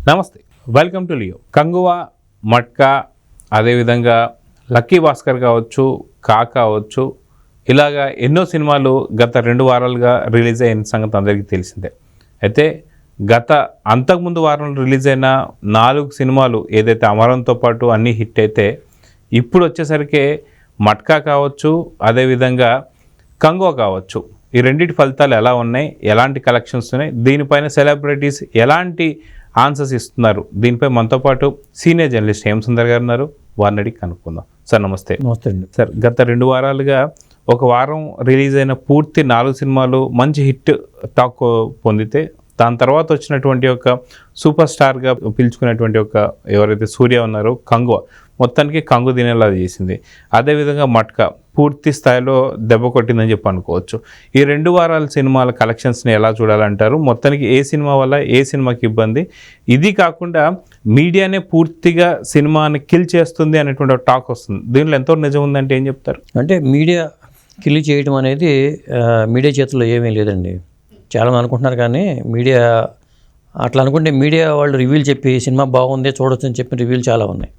నమస్తే, welcome to Leo. Kanguva, matka, అదేవిధంగా lucky Bhaskar కావచ్చు, కావచ్చు, ఇలాగా ఎన్నో సినిమాలు గత 2 వారాలుగా రిలీజ్ అయిన సంగతి అందరికీ తెలిసిందే. అయితే అంతకుముందు వారంలో రిలీజ్ అయిన 4 సినిమాలు ఏదైతే అమరంతో పాటు అన్నీ హిట్ అయితే, ఇప్పుడు వచ్చేసరికి మట్కా కావచ్చు, అదేవిధంగా కంగువా కావచ్చు, ఈ రెండింటి ఫలితాలు ఎలా ఉన్నాయి, ఎలాంటి కలెక్షన్స్ ఉన్నాయి, దీనిపైన సెలబ్రిటీస్ ఎలాంటి ఆన్సర్స్ ఇస్తున్నారు, దీనిపై మనతో పాటు సీనియర్ జర్నలిస్ట్ హేమసుందర్ గారు ఉన్నారు. వారిని అడిగి కనుక్కుందాం. సార్ నమస్తే. నమస్తే అండి. సార్, గత 2 వారాలుగా ఒక వారం రిలీజ్ అయిన పూర్తి 4 సినిమాలు మంచి హిట్ టాక్ పొందితే, దాని తర్వాత వచ్చినటువంటి ఒక సూపర్ స్టార్గా పిలుచుకునేటువంటి ఒక ఎవరైతే సూర్య ఉన్నారో కంగువా మొత్తానికి కంగు తినేలా చేసింది. అదేవిధంగా మట్కా పూర్తి స్థాయిలో దెబ్బ కొట్టిందని చెప్పి అనుకోవచ్చు. ఈ 2 వారాల సినిమాల కలెక్షన్స్ని ఎలా చూడాలంటారు? మొత్తానికి ఏ సినిమా వల్ల ఏ సినిమాకి ఇబ్బంది? ఇది కాకుండా మీడియానే పూర్తిగా సినిమాని కిల్ చేస్తుంది అనేటువంటి టాక్ వస్తుంది. దీనిలో ఎంతో నిజం ఉందంటే ఏం చెప్తారు? అంటే మీడియా కిల్ చేయడం అనేది మీడియా చేతుల్లో ఏమీ లేదండి. చాలామంది అనుకుంటున్నారు, కానీ మీడియా అట్లా అనుకుంటే మీడియా వాళ్ళు రివ్యూలు చెప్పి సినిమా బాగుంది చూడొచ్చు అని చెప్పి రివ్యూలు చాలా ఉన్నాయి,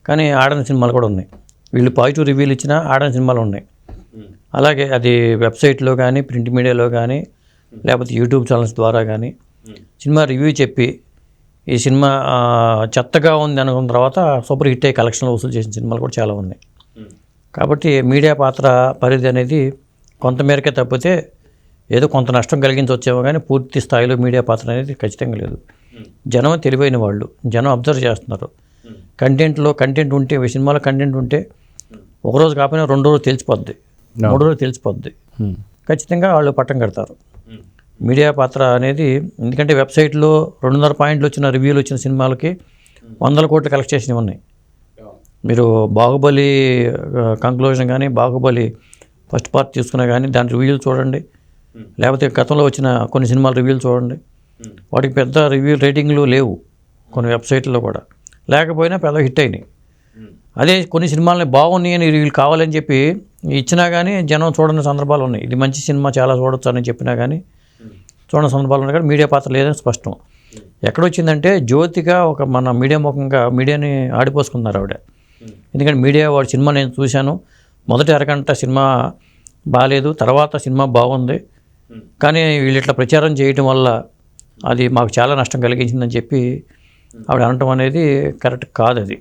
కానీ ఆడని సినిమాలు కూడా ఉన్నాయి. వీళ్ళు పాజిటివ్ రివ్యూలు ఇచ్చినా ఆడని సినిమాలు ఉన్నాయి. అలాగే అది వెబ్సైట్లో కానీ, ప్రింట్ మీడియాలో కానీ, లేకపోతే యూట్యూబ్ ఛానల్స్ ద్వారా కానీ సినిమా రివ్యూ చెప్పి ఈ సినిమా చెత్తగా ఉంది అనుకున్న తర్వాత సూపర్ హిట్ అయ్యి కలెక్షన్లు వసూలు చేసిన సినిమాలు కూడా చాలా ఉన్నాయి. కాబట్టి మీడియా పాత్ర పరిధి అనేది కొంతమేరకే తప్పితే ఏదో కొంత నష్టం కలిగించవచ్చేమో, కానీ పూర్తి స్థాయిలో మీడియా పాత్ర అనేది ఖచ్చితంగా లేదు. జనం తెలివైన వాళ్ళు, జనం అబ్జర్వ్ చేస్తున్నారు. కంటెంట్ ఉంటే, సినిమాలో కంటెంట్ ఉంటే ఒకరోజు కాకపోయినా 2 రోజులు తెలిసిపోద్ది, 3 రోజులు తెలిసిపోద్ది. ఖచ్చితంగా వాళ్ళు పట్టం కడతారు. మీడియా పాత్ర అనేది, ఎందుకంటే వెబ్సైట్లో 2.5 పాయింట్లు వచ్చిన రివ్యూలు వచ్చిన సినిమాలకి 100 కోట్లు కలెక్ట్ చేసినవి ఉన్నాయి. మీరు బాహుబలి కంక్లూజన్ కానీ, బాహుబలి ఫస్ట్ పార్ట్ తీసుకున్నా కానీ దాని రివ్యూలు చూడండి, లేకపోతే గతంలో వచ్చిన కొన్ని సినిమాల రివ్యూలు చూడండి. వాటికి పెద్ద రివ్యూ రేటింగ్లు లేవు కొన్ని వెబ్సైట్లో కూడా, లేకపోయినా పెద్ద హిట్ అయినాయి. అదే కొన్ని సినిమాలని బాగున్నాయి అని రివ్యూలు కావాలని చెప్పి ఇచ్చినా కానీ జనం చూడని సందర్భాలు ఉన్నాయి. ఇది మంచి సినిమా, చాలా చూడొచ్చు అని చెప్పినా కానీ చూడని సందర్భాలు ఉన్నాయి. కానీ మీడియా పాత్ర లేదని స్పష్టం. ఎక్కడొచ్చిందంటే జ్యోతిగా ఒక మన మీడియా ముఖంగా మీడియాని ఆడిపోసుకున్నారు ఆవిడ. ఎందుకంటే మీడియా వాడి సినిమా నేను చూశాను, మొదటి అరగంట సినిమా బాగాలేదు, తర్వాత సినిమా బాగుంది, కానీ వీళ్ళు ఇట్లా ప్రచారం చేయటం వల్ల అది మాకు చాలా నష్టం కలిగించిందని చెప్పి ఆవిడ అనటం అనేది కరెక్ట్ కాదు. అది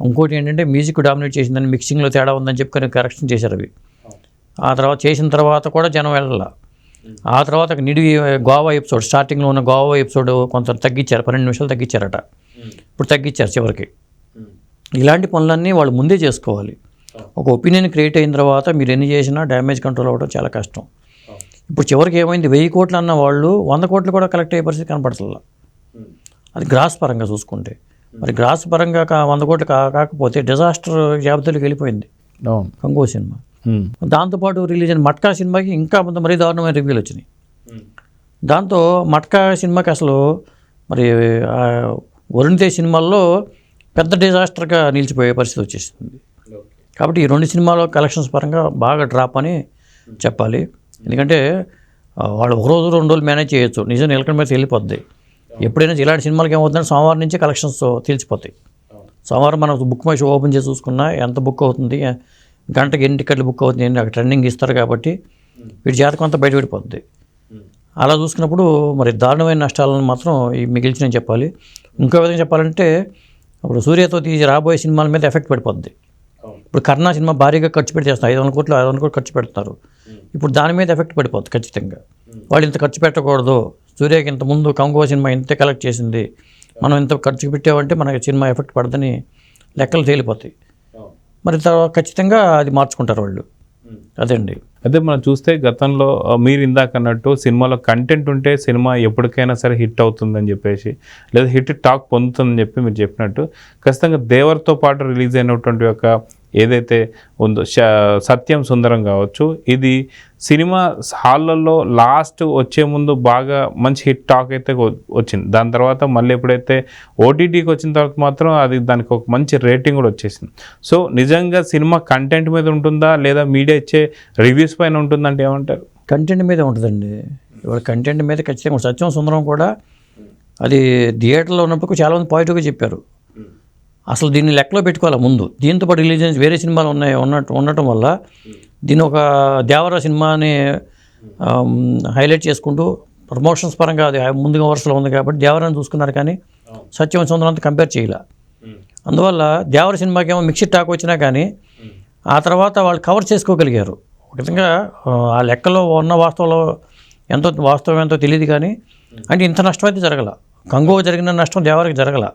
ఇంకోటి ఏంటంటే మ్యూజిక్ డామినేట్ చేసిందని, మిక్సింగ్లో తేడా ఉందని చెప్పి కరెక్షన్ చేశారు అవి. ఆ తర్వాత చేసిన తర్వాత కూడా జనం వెళ్ళాల. ఆ తర్వాత గోవా ఎపిసోడ్, స్టార్టింగ్లో ఉన్న గోవా ఎపిసోడ్ కొంత తగ్గించారు, 12 నిమిషాలు తగ్గించారట. ఇప్పుడు తగ్గించారు చివరికి. ఇలాంటి పనులన్నీ వాళ్ళు ముందే చేసుకోవాలి. ఒక ఒపీనియన్ క్రియేట్ అయిన తర్వాత మీరు ఎన్ని చేసినా డ్యామేజ్ కంట్రోల్ అవ్వడం చాలా కష్టం. ఇప్పుడు చివరికి ఏమైంది, 1000 కోట్లు అన్న వాళ్ళు 100 కోట్లు కూడా కలెక్ట్ అయ్యే పరిస్థితి కనపడుతుందా? అది గ్రాస్ పరంగా చూసుకుంటే. మరి గ్రాస్ పరంగా 100 కోట్లు కాకపోతే డిజాస్టర్ జాబితాలోకి వెళ్ళిపోయింది కంగువా సినిమా. దాంతోపాటు రిలీజ్ అయిన మట్కా సినిమాకి ఇంకా మరీ దారుణమైన రివ్యూలు వచ్చినాయి. దాంతో మట్కా సినిమాకి అసలు మరి వరుణ్ తేజ్ సినిమాల్లో పెద్ద డిజాస్టర్గా నిలిచిపోయే పరిస్థితి వచ్చేసింది. కాబట్టి ఈ 2 సినిమాల కలెక్షన్స్ పరంగా బాగా డ్రాప్ అని చెప్పాలి. ఎందుకంటే వాళ్ళు ఒకరోజు 2 రోజులు మేనేజ్ చేయొచ్చు, నిజం నిలకడ మీద వెళ్ళిపోద్ది. ఎప్పుడైనా ఇలాంటి సినిమాలకి ఏమవుతుందంటే సోమవారం నుంచి కలెక్షన్స్ తెలిసిపోతాయి. సోమవారం మనం బుక్ మై షో ఓపెన్ చేసి చూసుకున్నా ఎంత బుక్ అవుతుంది, గంటకి ఎన్ని టికెట్లు బుక్ అవుతుంది అని అక్కడ ట్రెండింగ్ ఇస్తారు. కాబట్టి వీటి జాతకం అంతా బయటపడిపోద్ది. అలా చూసుకున్నప్పుడు మరి దారుణమైన నష్టాలను మాత్రం మిగిల్చిన చెప్పాలి. ఇంకో విధంగా చెప్పాలంటే ఇప్పుడు సూర్యతో రాబోయే సినిమాల మీద ఎఫెక్ట్ పడిపోద్ది. ఇప్పుడు కర్ణా సినిమా భారీగా ఖర్చు పెట్టి చేస్తారు, 500 కోట్లు 600 కోట్లు ఖర్చు పెడతారు. ఇప్పుడు దాని మీద ఎఫెక్ట్ పడిపోద్ది ఖచ్చితంగా. వాళ్ళు ఇంత ఖర్చు పెట్టకూడదు, సూర్యకి ఇంతకుముందు కంగువా సినిమా ఇంతే కలెక్ట్ చేసింది, మనం ఇంత ఖర్చు పెట్టామంటే మనకి సినిమా ఎఫెక్ట్ పడదని లెక్కలు తేలిపోతాయి. మరి ఖచ్చితంగా అది మార్చుకుంటారు వాళ్ళు. అదండి. అదే మనం చూస్తే గతంలో మీరు ఇందాక అన్నట్టు సినిమాలో కంటెంట్ ఉంటే సినిమా ఎప్పటికైనా సరే హిట్ అవుతుందని చెప్పేసి, లేదా హిట్ టాక్ పొందుతుందని చెప్పి మీరు చెప్పినట్టు ఖచ్చితంగా దేవర్తో పాటు రిలీజ్ అయినటువంటి ఒక ఏదైతే ఉందో సత్యం సుందరం కావచ్చు, ఇది సినిమా హాళ్ళల్లో లాస్ట్ వచ్చే ముందు బాగా మంచి హిట్ టాక్ అయితే వచ్చింది. దాని తర్వాత మళ్ళీ ఎప్పుడైతే ఓటీటీకి వచ్చిన తర్వాత మాత్రం అది దానికి ఒక మంచి రేటింగ్ కూడా వచ్చేసింది. సో నిజంగా సినిమా కంటెంట్ మీద ఉంటుందా లేదా మీడియా ఇచ్చే రివ్యూస్ పైన ఉంటుందంటే ఏమంటారు? కంటెంట్ మీద ఉంటుందండి. ఇవాళ కంటెంట్ మీద ఖచ్చితంగా. సత్యం సుందరం కూడా అది థియేటర్లో ఉన్నప్పుడు చాలామంది పాజిటివ్గా చెప్పారు. అసలు దీన్ని లెక్కలో పెట్టుకోవాలి ముందు. దీంతో పాటు రిలీజ్ అయిన వేరే సినిమాలు ఉండటం వల్ల దీన్ని ఒక దేవరా సినిమాని హైలైట్ చేసుకుంటూ ప్రమోషన్స్ పరంగా అది ముందుగా వరుసలో ఉంది కాబట్టి దేవరాని చూసుకున్నారు, కానీ సత్యం సుందరం అంతా కంపేర్ చేయాల. అందువల్ల దేవర సినిమాకి ఏమో మిక్స్డ్ టాక్ వచ్చినా కానీ ఆ తర్వాత వాళ్ళు కవర్ చేసుకోగలిగారు. ఒక విధంగా ఆ లెక్కలో ఉన్న వాస్తవంలో వాస్తవం ఎంతో తెలియదు, కానీ అంటే ఇంత నష్టం అయితే జరగల. కంగువ జరిగిన నష్టం దేవరకి జరగల.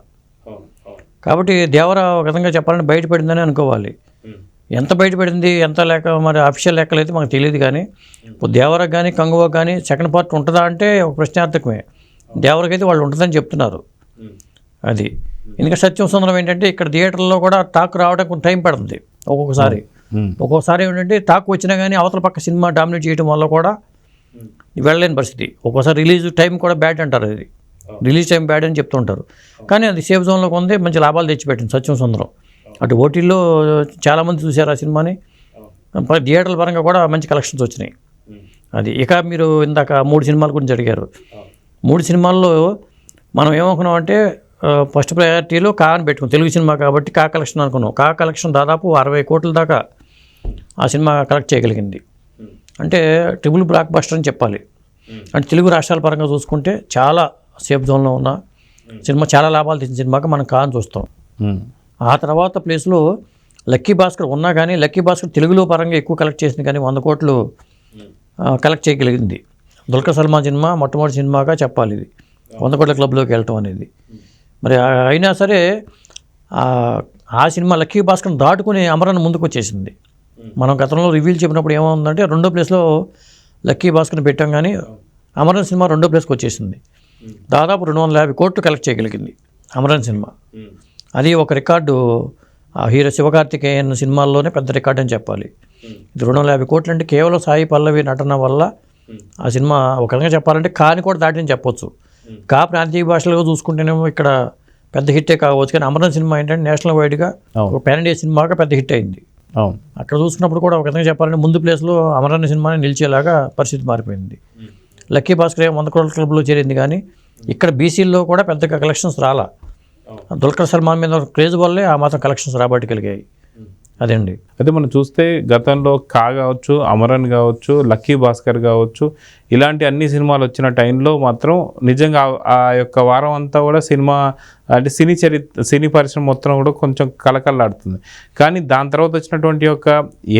కాబట్టి దేవర ఒక విధంగా చెప్పాలంటే బయటపడిందని అనుకోవాలి. ఎంత బయటపడింది ఎంత లెక్క మరి అఫీషియల్ లెక్కలు అయితే మనకు తెలియదు, కానీ ఇప్పుడు దేవరకు కానీ కంగువకు కానీ సెకండ్ పార్ట్ ఉంటుందా అంటే ఒక ప్రశ్నార్థకమే. దేవరకైతే వాళ్ళు ఉంటుందని చెప్తున్నారు. అది ఎందుకంటే సత్యం సుందరం ఏంటంటే ఇక్కడ థియేటర్లో కూడా టాక్ రావడానికి కొంచెం టైం పడుతుంది. ఒక్కొక్కసారి ఏంటంటే టాక్ వచ్చినా కానీ అవతల పక్క సినిమా డామినేట్ చేయడం వల్ల కూడా వెళ్ళలేని పరిస్థితి. ఒక్కోసారి రిలీజ్ టైం కూడా బ్యాడ్ అంటారు, అది రిలీజ్ టైం బ్యాడ్ అని చెప్తుంటారు. కానీ అది సేఫ్ జోన్లోకి ఉంది, మంచి లాభాలు తెచ్చిపెట్టింది సత్యం సుందరం. అటు ఓటీల్లో చాలామంది చూశారు ఆ సినిమాని, థియేటర్ల పరంగా కూడా మంచి కలెక్షన్స్ వచ్చినాయి. అది ఇక మీరు ఇందాక 3 సినిమాల గురించి అడిగారు. 3 సినిమాల్లో మనం ఏమనుకున్నాం అంటే ఫస్ట్ ప్రయారిటీలో కా అని పెట్టుకున్నాం, తెలుగు సినిమా కాబట్టి కా కలెక్షన్ అనుకున్నాం. కా కలెక్షన్ దాదాపు 60 కోట్ల దాకా ఆ సినిమా కలెక్ట్ చేయగలిగింది. అంటే ట్రిపుల్ బ్లాక్ బస్టర్ అని చెప్పాలి. అంటే తెలుగు రాష్ట్రాల పరంగా చూసుకుంటే చాలా సేఫ్ జోన్లో ఉన్న సినిమా, చాలా లాభాలు తెచ్చిన సినిమాకి మనం కా అని చూస్తాం. ఆ తర్వాత ప్లేస్లో లక్కీ భాస్కర్ ఉన్నా కానీ లక్కీ భాస్కర్ తెలుగులో పరంగా ఎక్కువ కలెక్ట్ చేసింది, కానీ 100 కోట్లు కలెక్ట్ చేయగలిగింది. దుల్కర్ సల్మాన్ సినిమా మొట్టమొదటి సినిమాగా చెప్పాలి ఇది 100 కోట్ల క్లబ్లోకి వెళ్ళటం అనేది. మరి అయినా సరే ఆ సినిమా లక్కీ భాస్కర్ దాటుకుని అమరన్ ముందుకు వచ్చేసింది. మనం గతంలో రివ్యూలు చెప్పినప్పుడు ఏమవుందంటే 2వ ప్లేస్లో లక్కీ భాస్కర్ని పెట్టాం, కానీ అమరన్ సినిమా 2వ ప్లేస్కి వచ్చేసింది. దాదాపు 250 కోట్లు కలెక్ట్ చేయగలిగింది అమరన్ సినిమా. అది ఒక రికార్డు హీరో శివకార్తికేయన్ సినిమాల్లోనే పెద్ద రికార్డు అని చెప్పాలి. ఇది 250 కోట్లు అంటే కేవలం సాయి పల్లవి నటన వల్ల ఆ సినిమా ఒక విధంగా చెప్పాలంటే కాని కూడా దాటిని చెప్పొచ్చు. కా ప్రాంతీయ భాషలుగా చూసుకుంటేనేమో ఇక్కడ పెద్ద హిట్టే కావచ్చు, కానీ అమరన్ సినిమా ఏంటంటే నేషనల్ వైడ్గా ఒక పాన్ ఇండియా సినిమాగా పెద్ద హిట్ అయింది. అక్కడ చూసుకున్నప్పుడు కూడా ఒక విధంగా చెప్పాలంటే ముందు ప్లేస్లో అమరన్ సినిమాని నిలిచేలాగా పరిస్థితి మారిపోయింది. లక్కీ భాస్కర్ 100 కోట్ల క్లబ్లో చేరింది, కానీ ఇక్కడ బీసీల్లో కూడా పెద్దగా కలెక్షన్స్ రాలా. దుల్కర్ సల్మాన్ మీద క్రేజ్ వల్లే ఆ మాత్రం కలెక్షన్స్ రాబట్టగలిగాయి. అదండి. అయితే మనం చూస్తే గతంలో కా కావచ్చు, అమరన్ కావచ్చు, లక్కీ భాస్కర్ కావచ్చు, ఇలాంటి అన్ని సినిమాలు వచ్చిన టైంలో మాత్రం నిజంగా ఆ యొక్క వారం అంతా కూడా సినిమా అంటే సినీ పరిశ్రమ మొత్తం కూడా కొంచెం కలకల్లాడుతుంది. కానీ దాని తర్వాత వచ్చినటువంటి యొక్క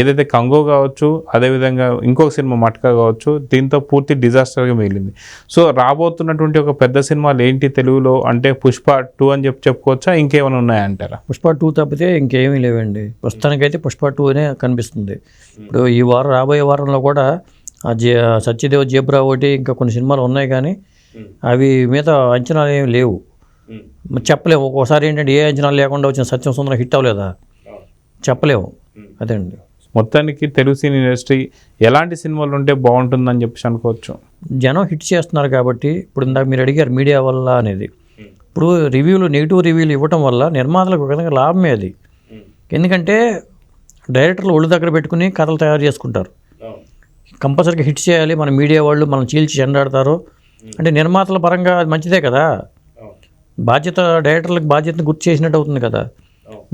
ఏదైతే కంగో కావచ్చు, అదేవిధంగా ఇంకొక సినిమా మట్కా కావచ్చు, దీంతో పూర్తి డిజాస్టర్గా మిగిలింది. సో రాబోతున్నటువంటి ఒక పెద్ద సినిమాలు ఏంటి తెలుగులో అంటే పుష్ప 2 అని చెప్పుకోవచ్చా, ఇంకేమైనా ఉన్నాయంటారా? పుష్ప 2 తప్పితే ఇంకేమీ లేవండి. ప్రస్తుతానికైతే పుష్ప 2 అనే కనిపిస్తుంది. ఇప్పుడు ఈ వారం రాబోయే వారంలో కూడా సత్యదేవ్ జేబ్రా ఒకటి ఇంకా కొన్ని సినిమాలు ఉన్నాయి, కానీ అవి మీద అంచనాలు ఏమి లేవు. చెప్పలేము. ఒక్కోసారి ఏంటంటే ఏ అంచనాలు లేకుండా వచ్చిన సత్యం సుందరం హిట్ అవ్వలేదా చెప్పలేము. అదండి. మొత్తానికి తెలుగు సినీ ఇండస్ట్రీ ఎలాంటి సినిమాలు ఉంటే బాగుంటుందని చెప్పేసి అనుకోవచ్చు? జనం హిట్ చేస్తున్నారు కాబట్టి. ఇప్పుడు ఇందాక మీరు అడిగారు మీడియా వల్ల అనేది. ఇప్పుడు నెగిటివ్ రివ్యూలు ఇవ్వటం వల్ల నిర్మాతలకు ఒక విధంగా లాభమే అది. ఎందుకంటే డైరెక్టర్లు ఒళ్ళు దగ్గర పెట్టుకుని కథలు తయారు చేసుకుంటారు. కంపల్సరీగా హిట్ చేయాలి, మన మీడియా వాళ్ళు మనం చీల్చి చెండాడతారు అంటే నిర్మాతల పరంగా అది మంచిదే కదా. డైరెక్టర్లకు బాధ్యతను గుర్తు చేసినట్టు అవుతుంది కదా.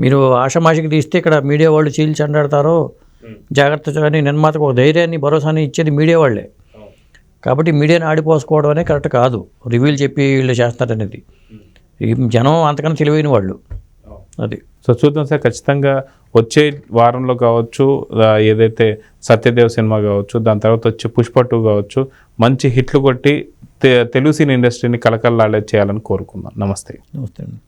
మీరు ఆషామాషికి తీస్తే ఇక్కడ మీడియా వాళ్ళు చీల్చి చెండాడతారో జాగ్రత్త అని నిర్మాతకు ఒక ధైర్యాన్ని భరోసాని ఇచ్చేది మీడియా వాళ్ళే. కాబట్టి మీడియాని ఆడిపోసుకోవడం అనేది కరెక్ట్ కాదు. రివ్యూలు చెప్పి వీళ్ళు చేస్తారనేది జనం అంతకన్నా తెలివైన వాళ్ళు. అది. సో చూద్దాం సార్, ఖచ్చితంగా వచ్చే వారంలో కావచ్చు, ఏదైతే సత్యదేవ్ సినిమా కావచ్చు, దాని తర్వాత వచ్చే పుష్ప 2 కావచ్చు, మంచి హిట్లు కొట్టి తెలుగు సినీ ఇండస్ట్రీని కలకల్లాడే చేయాలని కోరుకుందాం. నమస్తే. నమస్తే అండి.